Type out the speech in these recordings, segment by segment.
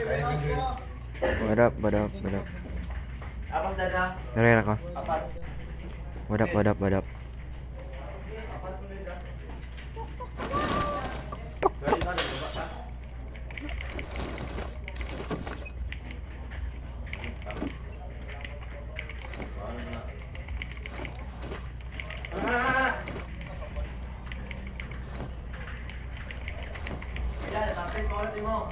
What up, what up, what up? Abang dada. Nariyan ako. Apas. What up, what up, what up? Apas mo dada. Galing ka, diba ka? Yan, tapos mo ulit mo.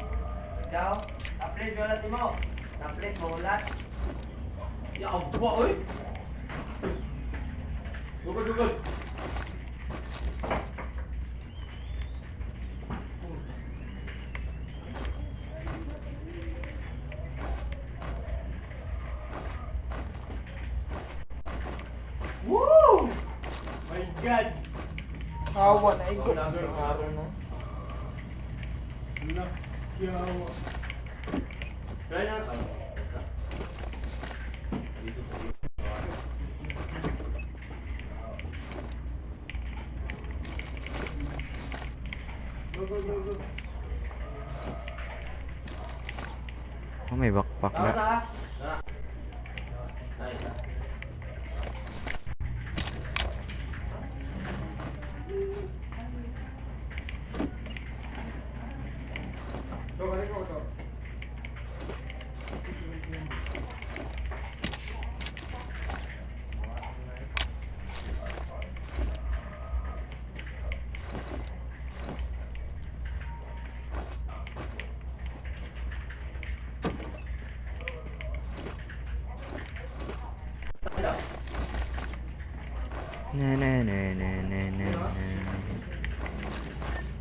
Ikaw, tapos mo ulit mo. Tapos mo ulit. Ya Allah, oi. Dugol. Woo! My God. Hawa na ikot. Araw no. Nakyawa. Kaya na. Dito po. Go. Oh, may backpack na. Go. Na.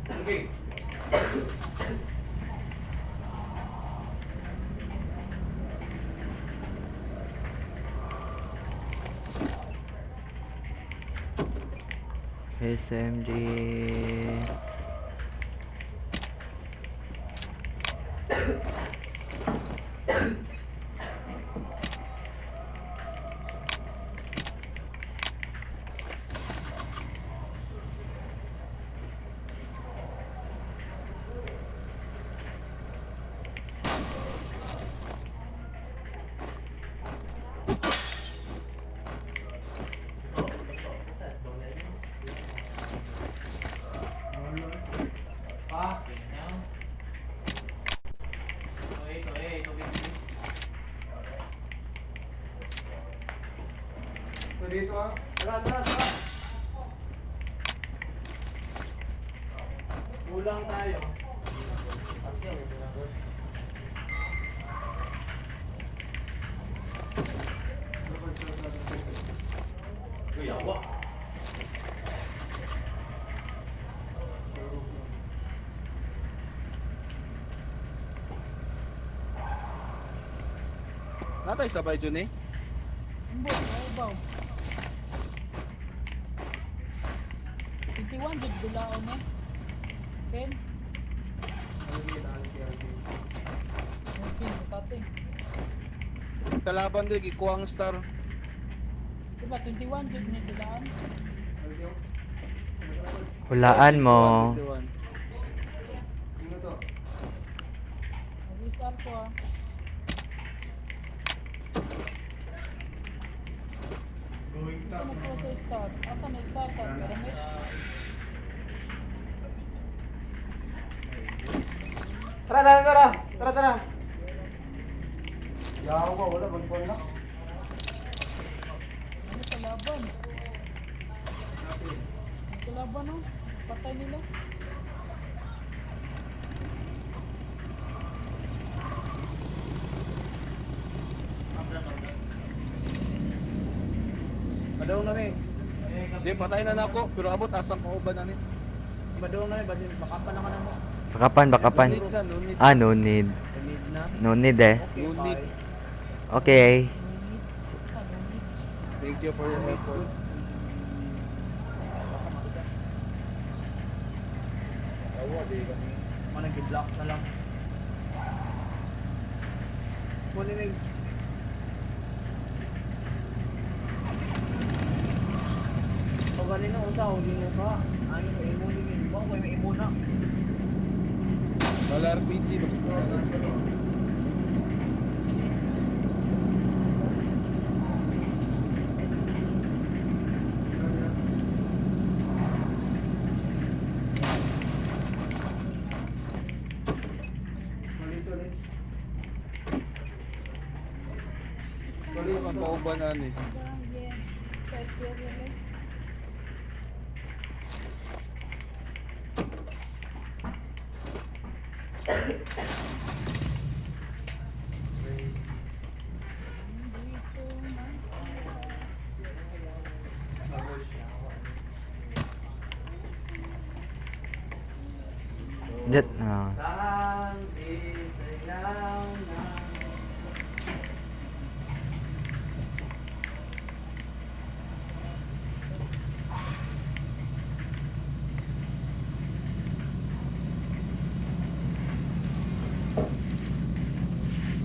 Okay. SMG. Dito ah. Tara. Kulang tayo. Kuyawa. Natay sabay dyan eh. Umbo, baw. 21 jud gulaon mo. Ken. Okay, tating. Kalaban din, ikuha ang star. Diba 21 jud ni gulaon? Hulaan mo. 21. Ano to? Nag-isar ko ah. Asa na po sa star? Asa na star sa pyramid? Tara. Yawa, wala magkuhan na. Ano kalaban? Ano kalaban no? Patay nila. Madawang na eh. Di, patay na ako, pero abot asang kauban na ni. Madawang na eh. Bakapan naman mo. Bakapan. No need ka, no need. Ah, no need. Need na. No need eh. No need. Okay. Thank you for your effort. Yawa, di kami. Manang gi-block na lang. Muna na pag ganun na usaw, hindi mo ka. Ano may imo din yun. Baka may imo na. Wala RPG, basta Asa man kauban ani? Again. Test your limit. Dito man siya. Jet. Ah. Saan isayaw na.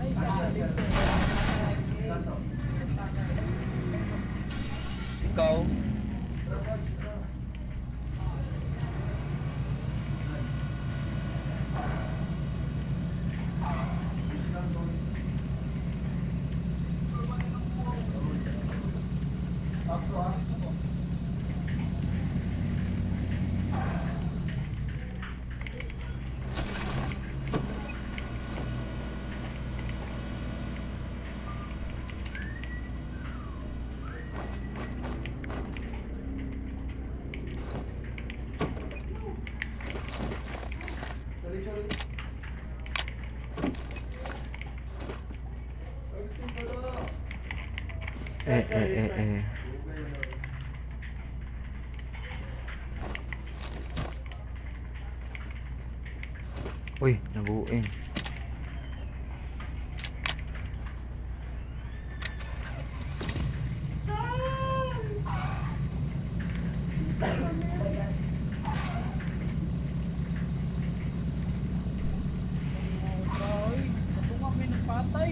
Ay, sasalit siya. Ikaw? Eh. Uy, nabuuin. Ay, ito nga may nagpatay.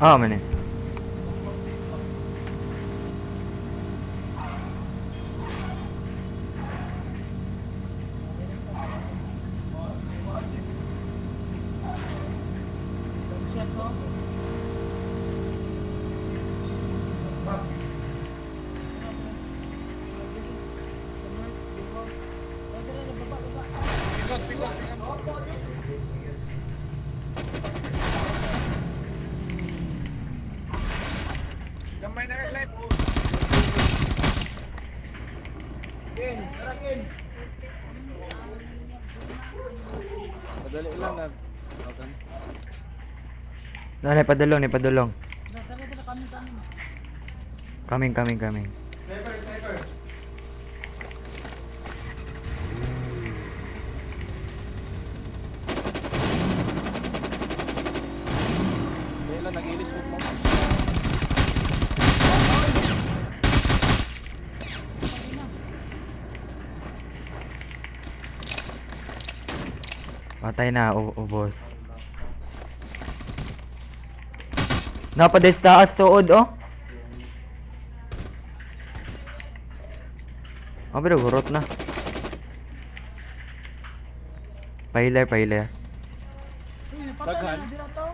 Ah, man eh. Gunshot, no? Pikot, pikot, pikot. Gamay na red light. Madali lang na. Okay. Nah, padulong, padulong. Tara, kami. Coming. Sniper. Dahil lang nag-ilis mo. Patay na, ubos. Napades taas tuod, oh. Oh, pero gurot na. Pailer. Uy, napatay Daghan. na, dira to.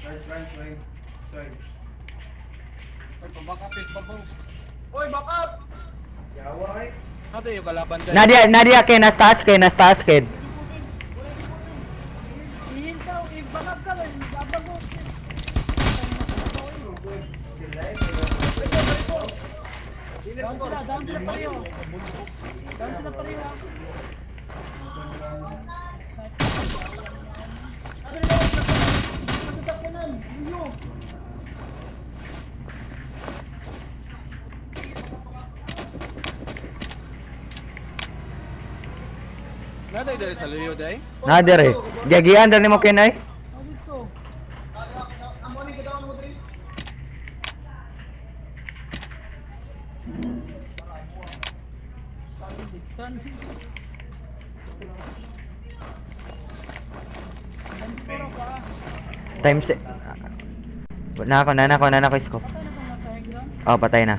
Right. Ay, pabakapit pa po. Yawa eh. Ano yung kalaban dahil? Nadia, nas taas kid. Ihintaw, ibangag ka lang, babago. Down sila pareho. Naday dahil sa luyo dahil? Nadia re. Giagian dali mo kinay. Oh, dito. Dixon. Gansporo ka. Times... Na ako scope. Patay na kung nasa high ground. Oh, patay na.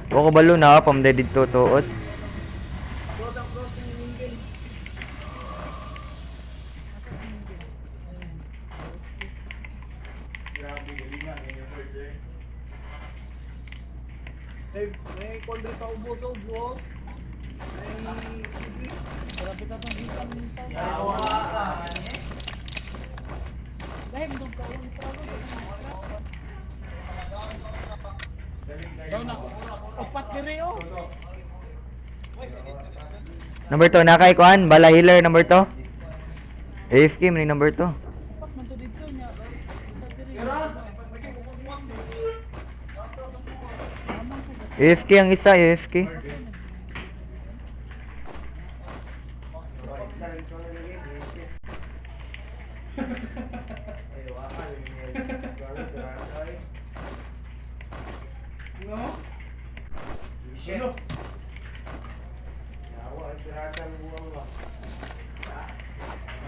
Ako balo na, pam dead dito tuot. Cross ang cross ni Mingle. May kondre pa ubos. May sibli. Grabe ka pang hitam minsan. Yawa ka. Dahil doon ka yung travel. Daw na. Upat diri oh. Number 2, nakay kuan, bala healer number 2. AFK man yung number 2. Upat man to dito niya. Isa diri. Amang ko. AFK ang isa, AFK.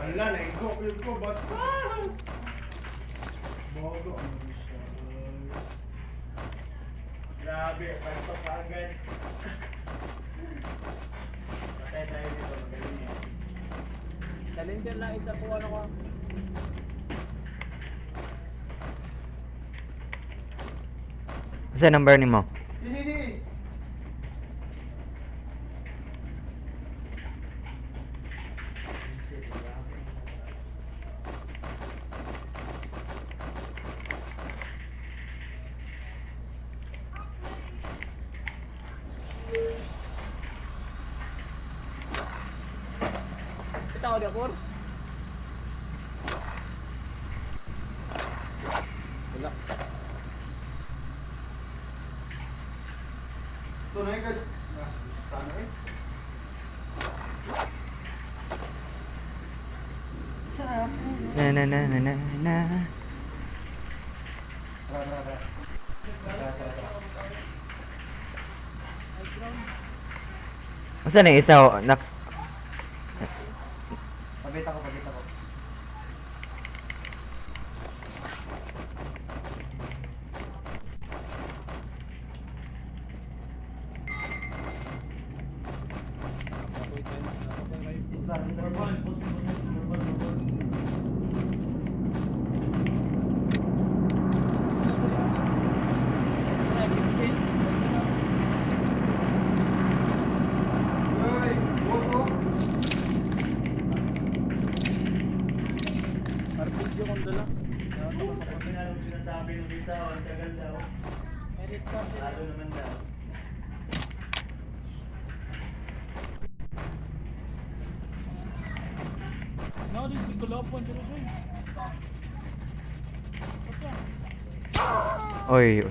Wala, naigo ko basta. Bogo ang siya. Grabe, pasok ka agad. Patay tayo dito, magaling yan. Challenger na isa ko ano ko. Kasi number ni mo. Hindi. Itaw di ako. Wala. Ito na yun guys. Tano eh. Na. Tara. Masa na yung isa, Pagkita ko. Uy, bogo. Arbidyo kong dala. Sinasabi ng isa, ang tagal daw. Merit card. Lalo naman daw. No, this is Kulopon dito doon. Okay. Oy.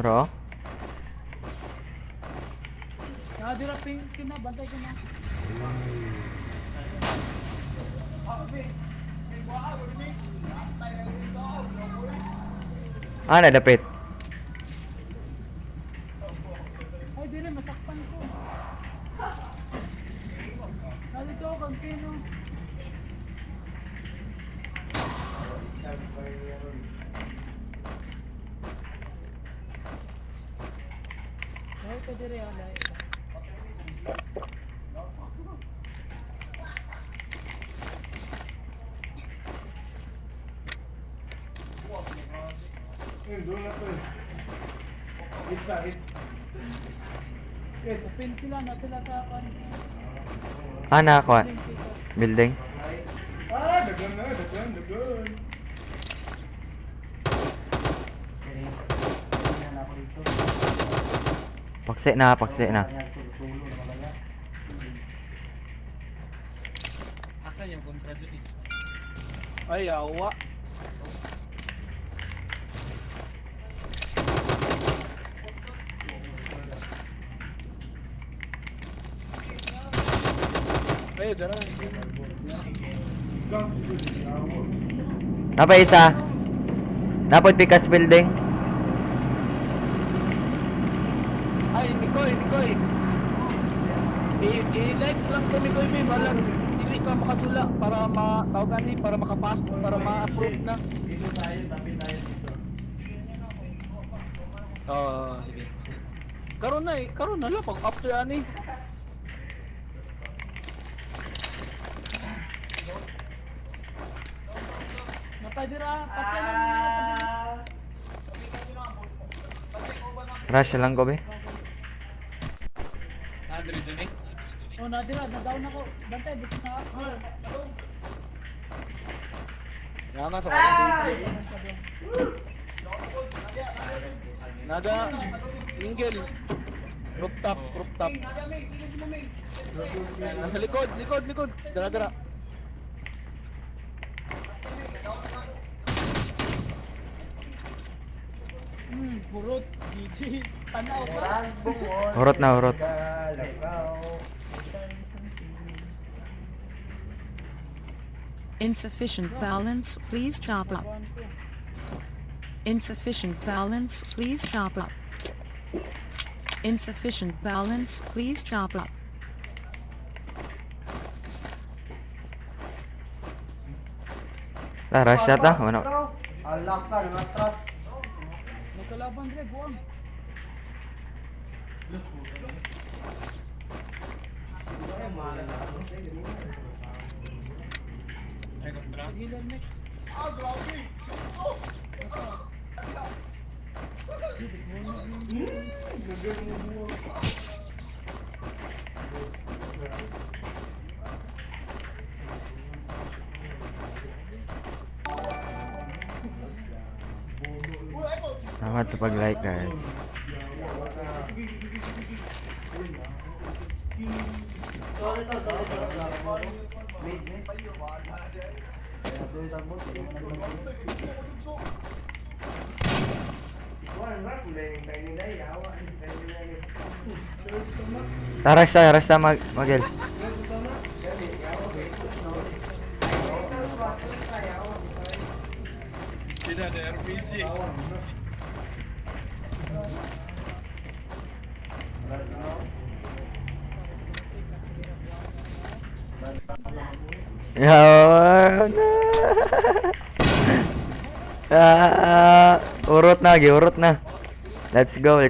Ro? Dira ping kina bantay ko na. Nadapit. Ay dire masakpan ko. Nalito ako kang pino. Ay ka dire ala. Doon na to eh. Isa. Yes. Open sila na sila sa kan. Kuan. Building. Dagan. Paksi na. Asan yung kontra dun eh? Ay, awa. Ay, dara. Napa isa. Napod pikas building. Koy. I-like lang to ni Koy, may balag. Dili ka makadula para ma-tawagan ni, para makapass, para ma-approve na. Dito tayo, tabi tayo dito. Oo, sige. Karon na lang pag after ani. Matay dira, patyan ang mga sabi. Rush lang ko, be. Andre dun eh. Oh, nadira, na-down ako. Bantay, bis na ako. Yan nga sa kanila. Nada, mingle. Rooftop. Nasa likod. Dara. Burot, GG, tanaw pa. Orang bungon. Urot na, urot. Galagaw. Insufficient balance, please chop up. Insufficient balance, please chop up. Insufficient balance, please chop up. Rush yata. Ano? Alak ka, natras. Nagkalaban dire, buwang. Ay, kontra. Gilan, Mek. Salamat sa pag-like, guys. Rush ta, Magel. Tidak ada RPG. Yawan. Urut na. Let's go.